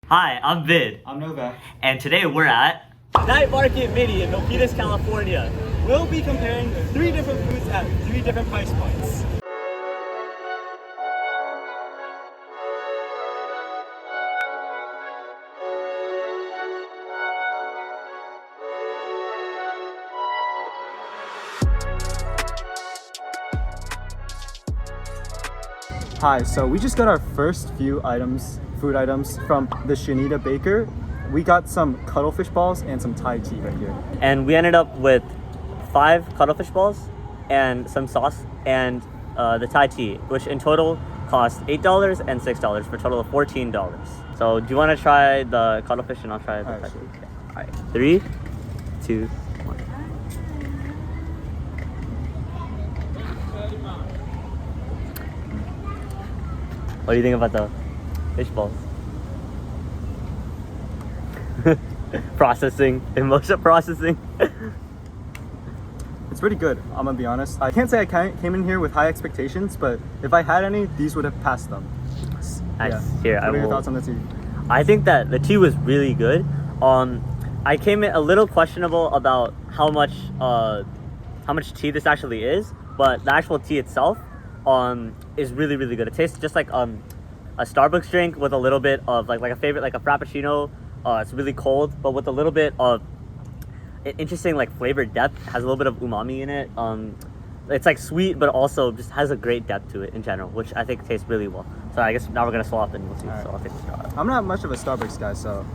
Hi, I'm Vid, I'm Novak. and today we're at Night Market Mini in Milpitas, California. We'll be comparing 3 different foods at 3 different price points. Hi, so we just got our first few food items from the Shanita Baker. We got some cuttlefish balls and some Thai tea right here. and we ended up with 5 cuttlefish balls and some sauce and the Thai tea, which in total cost $8 and $6 for a total of $14. So do you want to try the cuttlefish and I'll try the Alright, Thai tea? sure. Okay. All right, 3, 2, 1. What do you think about the fish balls? Emotional processing. It's pretty good, I'm gonna be honest. I can't say I came in here with high expectations, but if I had any, these would have passed them. Nice. Here, What are your thoughts on the tea? I think that the tea was really good. I came in a little questionable about how much tea this actually is, but the actual tea itself is really, really good. It tastes just like a Starbucks drink with a little bit of like a frappuccino. It's really cold, but with a little bit of interesting like flavor depth. It has a little bit of umami in it. It's like sweet, but also just has a great depth to it in general, which I think tastes really well. So I guess now we're gonna swap and we'll see. Alright. So I'll take a shot. I'm not much of a Starbucks guy, so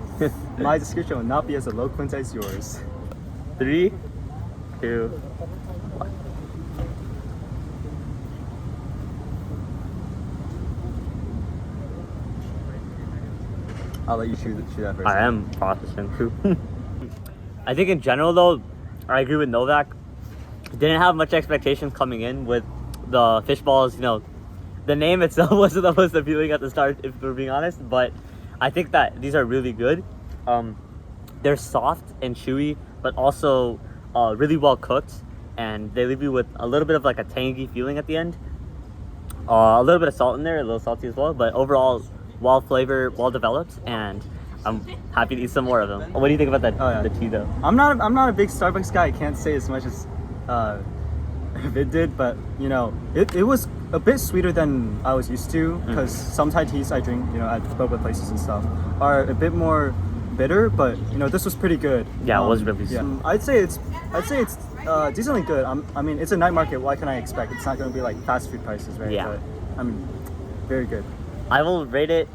my description will not be as eloquent as yours. 3, 2, 1. I'll let you choose that first. I am processing too. I think in general though, I agree with Novak. Didn't have much expectations coming in with the fish balls. You know, the name itself wasn't the most appealing at the start, if we're being honest. But I think that these are really good. They're soft and chewy, but also really well cooked, and they leave you with a little bit of like a tangy feeling at the end. A little bit of salt in there, a little salty as well, but overall, well flavored, well developed, and I'm happy to eat some more of them. What do you think about that? Oh, yeah. The tea though? I'm not a big Starbucks guy. I can't say as much as Vid did, but you know, it was a bit sweeter than I was used to, because some Thai teas I drink, you know, at boba places and stuff, are a bit more bitter, but you know, this was pretty good. Yeah, it was really yeah. sweet. I'd say it's decently good. I mean, it's a night market. What can I expect? It's not going to be like fast food prices, right? Yeah. But I mean, very good. I will rate it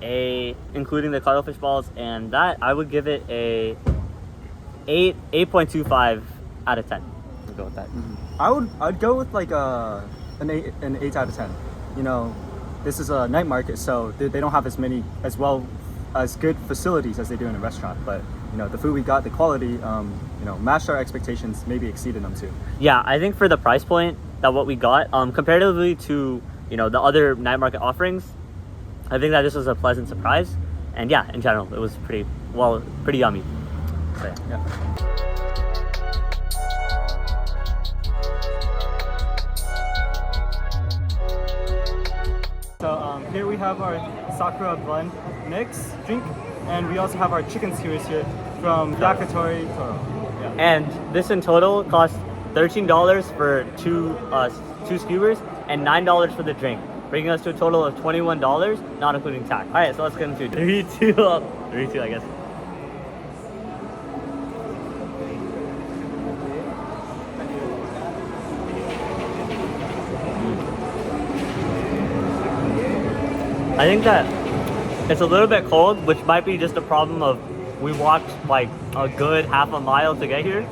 including the cuttlefish balls and that, I would give it a 8.25 out of 10. I'll go with that. I'd go with like an 8 out of 10. You know, this is a night market, so they don't have as good facilities as they do in a restaurant. But you know, the food we got, the quality, you know, matched our expectations, maybe exceeded them too. Yeah, I think for the price point that what we got, comparatively to, you know, the other night market offerings, I think that this was a pleasant surprise. And yeah, in general, it was pretty yummy. So, yeah. So here we have our Sakura blend mix drink, and we also have our chicken skewers here from Yakitori Toro. Yeah. And this in total cost $13 for two skewers and $9 for the drink, bringing us to a total of $21, not including tax. All right, so let's get into 3, 2, I guess. I think that it's a little bit cold, which might be just a problem of we walked like a good half a mile to get here.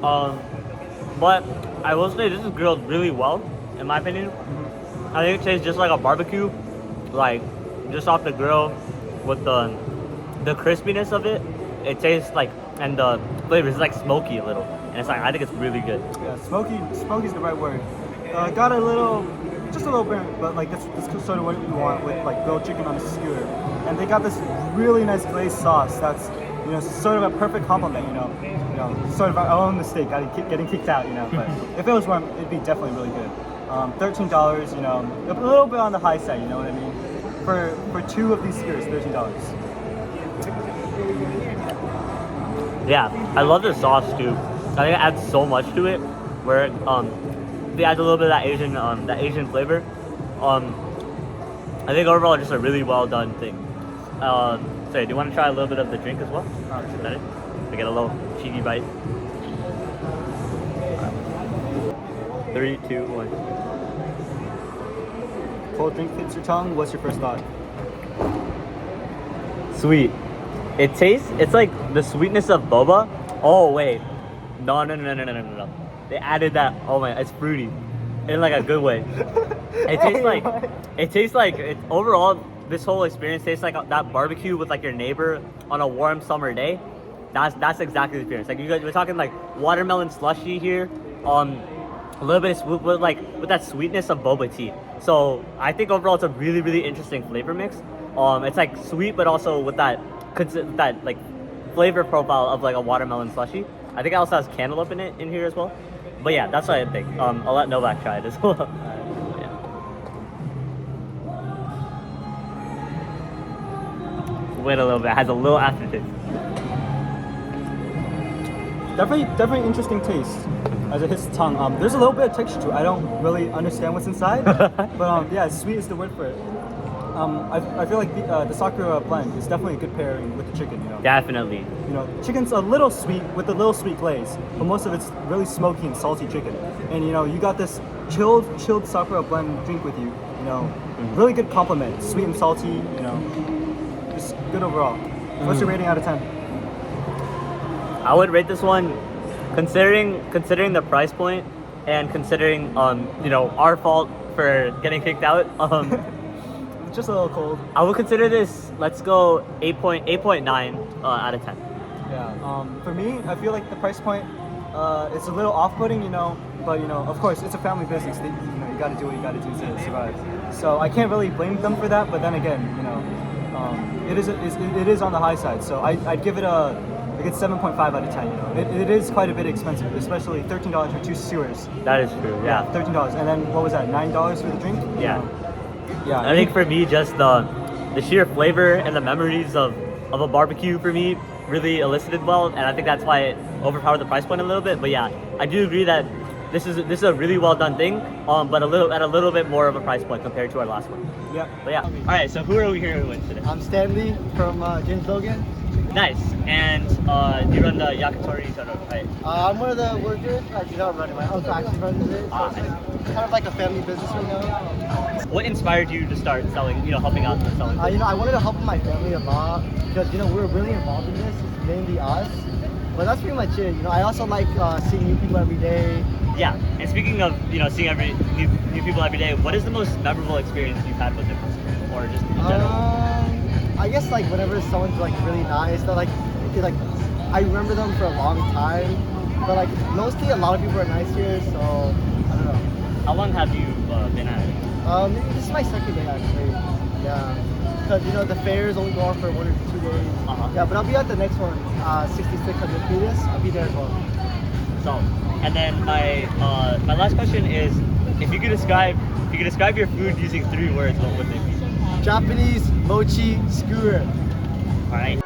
But I will say this is grilled really well, in my opinion. I think it tastes just like a barbecue, like just off the grill with the crispiness of it. It tastes like, and the flavor is like smoky a little, and it's like, I think it's really good. Yeah, smoky's the right word. Got just a little bit, but like that's sort of what we want with like grilled chicken on a skewer. And they got this really nice glazed sauce that's, you know, sort of a perfect complement. You know, sort of our own mistake, getting kicked out. You know, but if it was warm, it'd be definitely really good. $13, you know, a little bit on the high side. You know what I mean? For 2 of these skewers, $13. Yeah, I love the sauce too. I think it adds so much to it, where it adds a little bit of that Asian flavor. I think overall just a really well done thing. Sorry, do you want to try a little bit of the drink as well? Is that it? We get a little cheeky bite. 3, 2, 1. Cold drink hits your tongue. What's your first thought? Sweet. It's like the sweetness of boba. Oh wait, no. They added that. Oh my, it's fruity, in like a good way. It tastes like overall. This whole experience tastes like that barbecue with like your neighbor on a warm summer day. That's exactly the experience. Like we're talking like watermelon slushy here. A little bit with that sweetness of boba tea. So I think overall it's a really, really interesting flavor mix. It's like sweet, but also with that like flavor profile of like a watermelon slushy. I think it also has cantaloupe in here as well. But yeah, that's what I think. I'll let Novak try it as well. Yeah. Wait a little bit. It has a little aftertaste. Definitely interesting taste as it hits the tongue. There's a little bit of texture to it. I don't really understand what's inside, but yeah, sweet is the word for it. I feel like the Sakura blend is definitely a good pairing with the chicken. You know. Definitely. You know, chicken's a little sweet with a little sweet glaze, but most of it's really smoky and salty chicken. And you know, you got this chilled Sakura blend drink with you. You know, really good compliment. Sweet and salty. You know, just good overall. What's your rating out of 10? I would rate this one, considering the price point and considering you know, our fault for getting kicked out. Just a little cold. I would consider this. Let's go 8.9 out of 10. Yeah. For me, I feel like the price point, it's a little off-putting, you know. But you know, of course, it's a family business. You know, you got to do what you got to do to survive. So I can't really blame them for that. But then again, you know, it is on the high side. So I'd give it a 7.5 out of 10. You know, it is quite a bit expensive, especially $13 for 2 skewers. That is true. Yeah. $13, and then what was that? $9 for the drink. Yeah. You know? Yeah. I think for me, just the sheer flavor and the memories of a barbecue for me really elicited well, and I think that's why it overpowered the price point a little bit. But yeah, I do agree that this is a really well done thing, but a little bit more of a price point compared to our last one. Yeah. But yeah. All right. So who are we here with today? I'm Stanley from James Logan. Nice. And you run the Yakitori Toro, right? I'm one of the workers. I do not run it. My uncle actually runs it. So it's kind of like a family business right now. What inspired you to start selling, you know, helping out with selling? You know, I wanted to help my family a lot because, you know, we're really involved in this. It's mainly us. But that's pretty much it. You know, I also like seeing new people every day. Yeah. And speaking of, you know, seeing new people every day, what is the most memorable experience you've had with it? Or just in general? I guess like whenever someone's like really nice, they're like I remember them for a long time. But like mostly a lot of people are nice here, so I don't know. How long have you been at it? Maybe this is my second day actually. Yeah. Because you know the fairs only go on for 1 or 2 days. Yeah, but I'll be at the next one, 66 at Milpitas. I'll be there as well. So, and then my last question is, if you could describe your food using 3 words, what would they be? Japanese mochi skewer. All right.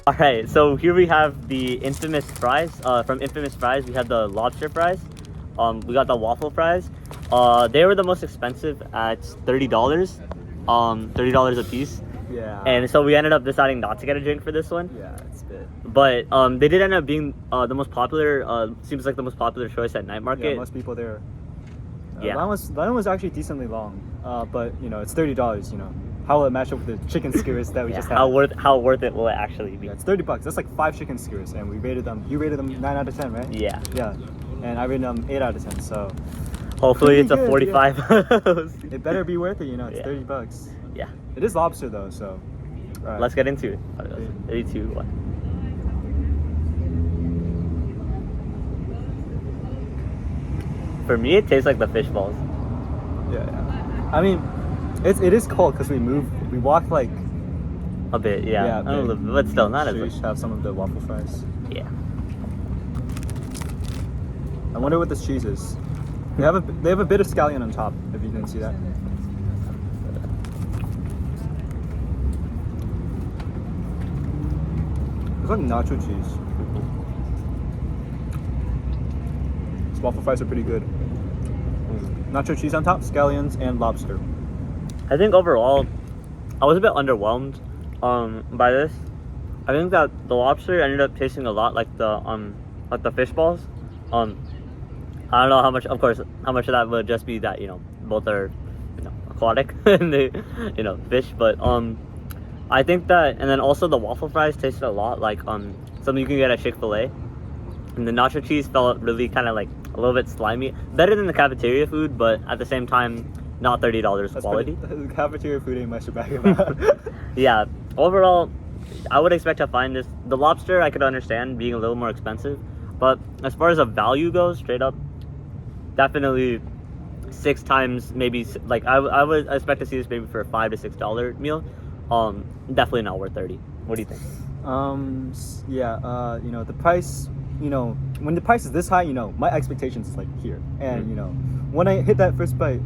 Alright, so here we have the infamous fries. From Infamous Fries, we have the lobster fries. We got the waffle fries. They were the most expensive at $30. $30 a piece. Yeah. And so we ended up deciding not to get a drink for this one. Yeah, it's a bit. But they did end up being the most popular, seems like the most popular choice at night market. Yeah, most people there. Yeah. Line was actually decently long, but you know, it's $30. You know, how will it match up with the chicken skewers that we just had? How worth it will it actually be? Yeah, it's $30. That's like 5 chicken skewers, and we rated them. You rated them 9 out of 10, right? Yeah. Yeah, and I rated them 8 out of 10. So hopefully it's a good, 45. yeah. It better be worth it. You know, it's $30. Yeah. It is lobster though, so. Right. Let's get into it. 3, 2, 1. For me, it tastes like the fish balls. Yeah. I mean, It is cold because we walked like A bit, yeah. a A bit. little bit, but still not as Should we much. have some of the waffle fries? Yeah. I wonder what this cheese is. They have a bit of scallion on top. If you didn't see that. It's like nacho cheese. These waffle fries are pretty good. Nacho cheese on top, scallions, and lobster. I think overall, I was a bit underwhelmed by this. I think that the lobster ended up tasting a lot like the fish balls. I don't know how much, of course, how much of that would just be that, you know, both are, you know, aquatic and they, you know, fish, but I think that, and then also the waffle fries tasted a lot like something you can get at Chick-fil-A. And the nacho cheese felt really kind of like a little bit slimy. Better than the cafeteria food, but at the same time, not $30 quality. The cafeteria food ain't much to brag about. Yeah, overall, I would expect to find this. The lobster I could understand being a little more expensive, but as far as a value goes, straight up, definitely 6 times, maybe like I would expect to see this maybe for a $5 to $6 meal. Definitely not worth 30. What do you think? You know, the price, you know, when the price is this high, you know, my expectations is like here. And, you know, when I hit that first bite,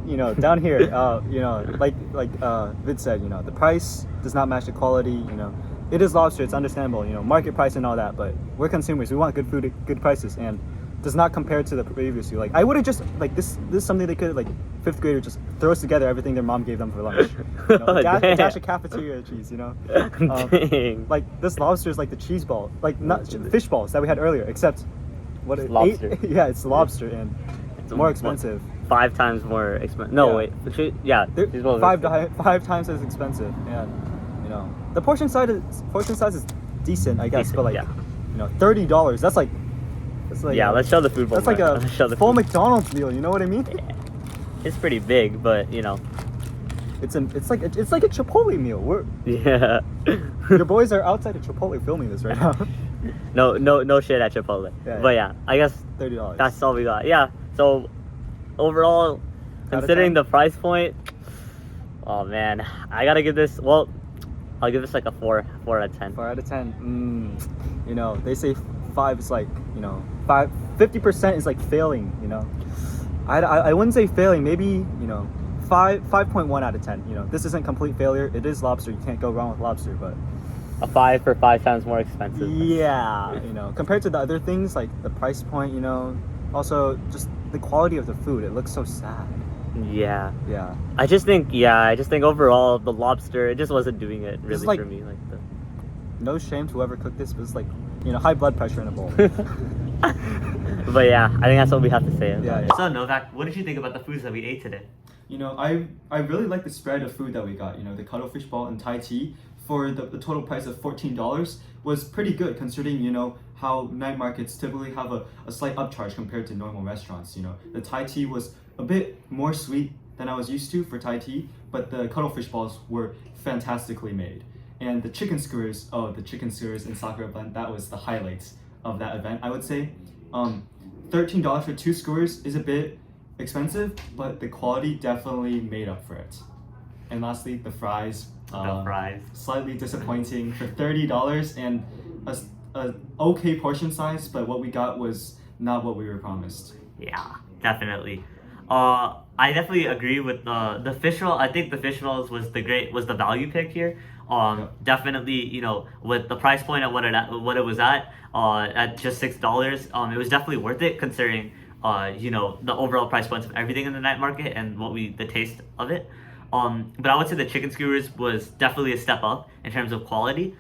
you know, down here, you know, like Vid said, you know, the price does not match the quality, you know. It is lobster, it's understandable, you know, market price and all that, but we're consumers, we want good food at good prices, and does not compare to the previous year. Like, I would have just, like, this is something they could, like, 5th grader just throws together everything their mom gave them for lunch. You know, a dash of cafeteria cheese, you know. Dang. Like, this lobster is like the cheese ball, like, not fish balls that we had earlier, except, what, It's lobster. Yeah, it's lobster, and it's more expensive. 5 times more expensive. No, Yeah. wait. Yeah, They're these balls are- 5 times as expensive, and you know the portion size is decent, I guess, Decent, but like yeah. you know $30. That's like yeah, let's show the food bowl. that's like Let's show a the full food. McDonald's meal. You know what I mean? Yeah. It's pretty big, but you know. It's like a Chipotle meal. Yeah. Your boys are outside of Chipotle filming this right now. No shit at Chipotle. Yeah, But yeah, I guess $30. that's all we got. Yeah. So overall, Out of considering 10? the price point, oh man, I gotta give this. Well, I'll give this like a 4 out of 10. 4 out of 10. You know, they say 5 is like, you know, 50% is like failing. You know, I wouldn't say failing. Maybe, you know, 5.1 out of 10. You know, this isn't complete failure. It is lobster. You can't go wrong with lobster, but A 5 for 5 times more expensive. yeah, you know, compared to the other things, like the price point, you know, also just the quality of the food, it looks so sad. Yeah. Yeah. I just think overall the lobster, it just wasn't doing it It's really like- for me. Like the... No shame to whoever cooked this, but it's like, you know, high blood pressure in a bowl. But yeah, I think that's what we have to say about Yeah, it. yeah. So Novak, what did you think about the foods that we ate today? You know, I really like the spread of food that we got. You know, the cuttlefish ball and Thai tea for the total price of $14 was pretty good, considering, you know, how night markets typically have a slight upcharge compared to normal restaurants. You know, the Thai tea was a bit more sweet than I was used to for Thai tea, but the cuttlefish balls were fantastically made. And the chicken skewers in Sakura blend, that was the highlights of that event, I would say. $13 for 2 skewers is a bit expensive, but the quality definitely made up for it. And lastly, the fries. The fries. Slightly disappointing for $30 and a okay portion size, but what we got was not what we were promised. Yeah, definitely. I definitely agree with the fish roll. I think the fish rolls was the value pick here. Definitely, you know, with the price point at what it was at just $6, it was definitely worth it considering you know, the overall price points of everything in the night market and the taste of it. But I would say the chicken skewers was definitely a step up in terms of quality.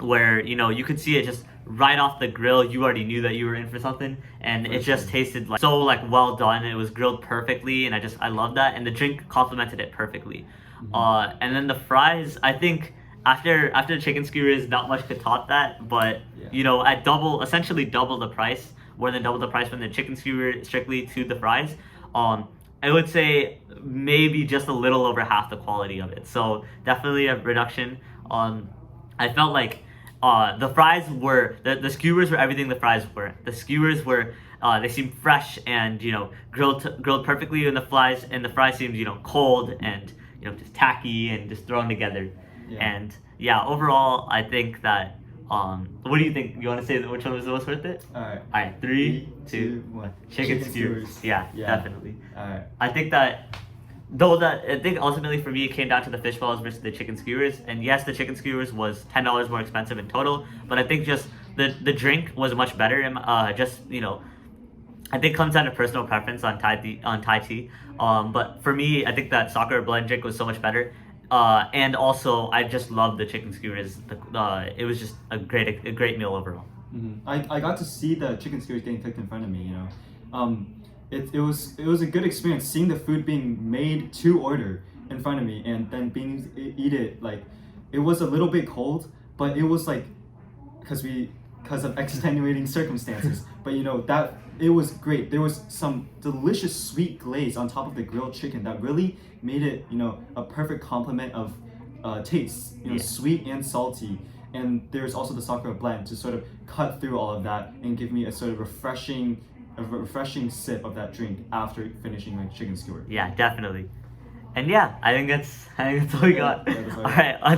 Where, you know, you could see it just right off the grill. You already knew that you were in for something, and it just tasted like so like well done. It was grilled perfectly, and I love that. And the drink complemented it perfectly. And then the fries, I think after the chicken skewers, not much could top that. But you know, at essentially double the price, more than double the price from the chicken skewer strictly to the fries. I would say maybe just a little over half the quality of it. So definitely a reduction. I felt like the fries were the skewers were everything the fries were. The skewers were They seem fresh and grilled perfectly, and the fries seemed cold and just tacky and just thrown together. Yeah. And yeah, overall, I think that. What do you think? You want to say which one was the most worth it? Alright. All right, 3, 2, 1. Chicken skewers. Yeah, definitely. Alright. I think that. I think ultimately for me it came down to the fish balls versus the chicken skewers, and yes, the chicken skewers was $10 more expensive in total, but I think just the drink was much better. And I think it comes down to personal preference on Thai tea. But for me, I think that soccer blend drink was so much better. And also, I just loved the chicken skewers. It was just a great meal overall. Mm-hmm. I got to see the chicken skewers getting cooked in front of me. It was a good experience seeing the food being made to order in front of me and then eat it. Like, it was a little bit cold, but it was like because of extenuating circumstances. But that it was great. There was some delicious sweet glaze on top of the grilled chicken that really made it a perfect complement of tastes. Sweet and salty. And there's also the sakura blend to sort of cut through all of that and give me a sort of refreshing sip of that drink after finishing my chicken skewer. Yeah, definitely. And yeah, I think that's all we got. Yeah, that's all All right.